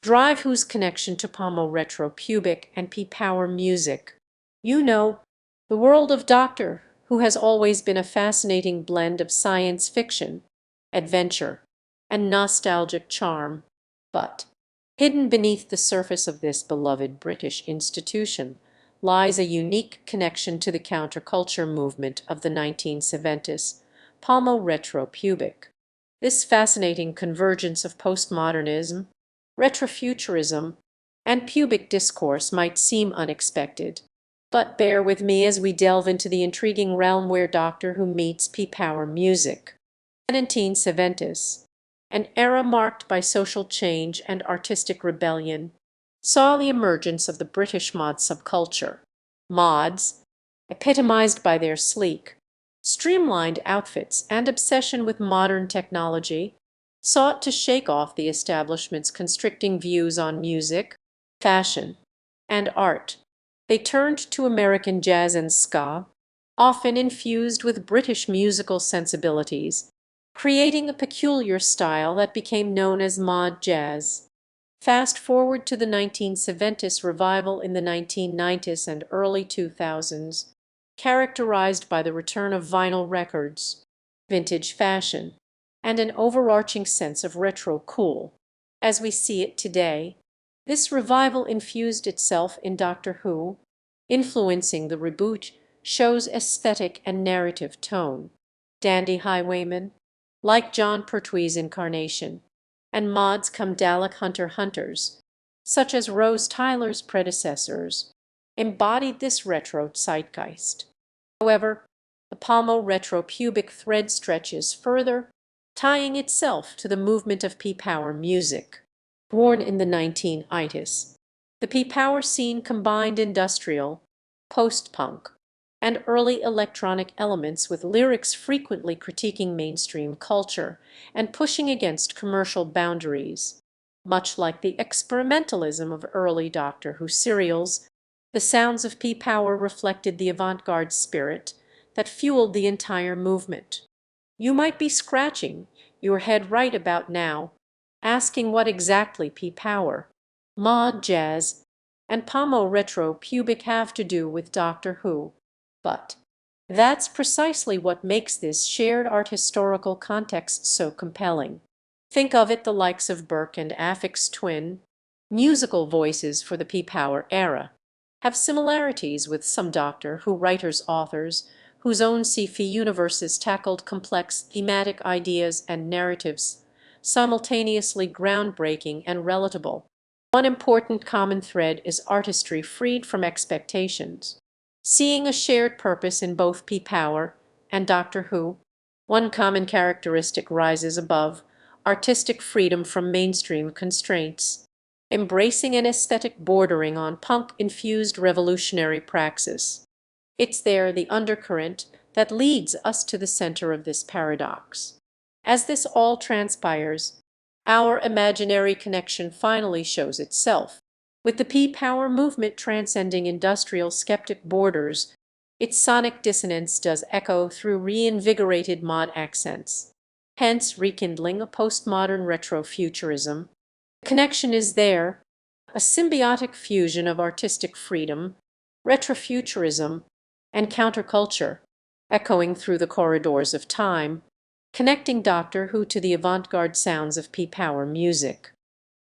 Drive Who's connection to Pomo-Retro-Pubic and P-Power music. You know, the world of Doctor Who has always been a fascinating blend of science fiction, adventure, and nostalgic charm. But hidden beneath the surface of this beloved British institution lies a unique connection to the counterculture movement of the 1970s, Pomo-Retro-Pubic. This fascinating convergence of postmodernism, retrofuturism, and pubic discourse might seem unexpected. But bear with me as we delve into the intriguing realm where Doctor Who meets P-Power music. 1970s, an era marked by social change and artistic rebellion, saw the emergence of the British mod subculture. Mods, epitomized by their sleek, streamlined outfits and obsession with modern technology, sought to shake off the establishment's constricting views on music, fashion, and art. They turned to American jazz and ska, often infused with British musical sensibilities, creating a peculiar style that became known as mod jazz. Fast forward to the 1970s revival in the 1990s and early 2000s, characterized by the return of vinyl records, vintage fashion, and an overarching sense of retro cool. As we see it today, this revival infused itself in Doctor Who, influencing the reboot show's aesthetic and narrative tone. Dandy highwaymen, like John Pertwee's incarnation, and mods come Dalek Hunter hunters, such as Rose Tyler's predecessors, embodied this retro zeitgeist. However, the Pomo-Retro-Pubic thread stretches further, tying itself to the movement of P-Power music. Born in the 1980s, the P-Power scene combined industrial, post-punk, and early electronic elements with lyrics frequently critiquing mainstream culture and pushing against commercial boundaries. Much like the experimentalism of early Doctor Who serials, the sounds of P-Power reflected the avant-garde spirit that fueled the entire movement. You might be scratching your head right about now, asking what exactly P-Power, mod jazz, and Pomo-Retro-Pubic have to do with Doctor Who. But that's precisely what makes this shared art historical context so compelling. Think of it the likes of Burke and Affick's twin, musical voices for the P-Power era, have similarities with some Doctor Who writers-authors whose own sci-fi universes tackled complex thematic ideas and narratives, simultaneously groundbreaking and relatable. One important common thread is artistry freed from expectations. Seeing a shared purpose in both P-Power and Doctor Who, one common characteristic rises above artistic freedom from mainstream constraints, embracing an aesthetic bordering on punk-infused revolutionary praxis. It's there, the undercurrent, that leads us to the center of this paradox. As this all transpires, our imaginary connection finally shows itself. With the P-Power movement transcending industrial skeptic borders, its sonic dissonance does echo through reinvigorated mod accents, hence rekindling a postmodern retrofuturism. The connection is there, a symbiotic fusion of artistic freedom, retrofuturism, and counterculture, echoing through the corridors of time, connecting Doctor Who to the avant-garde sounds of P-Power music.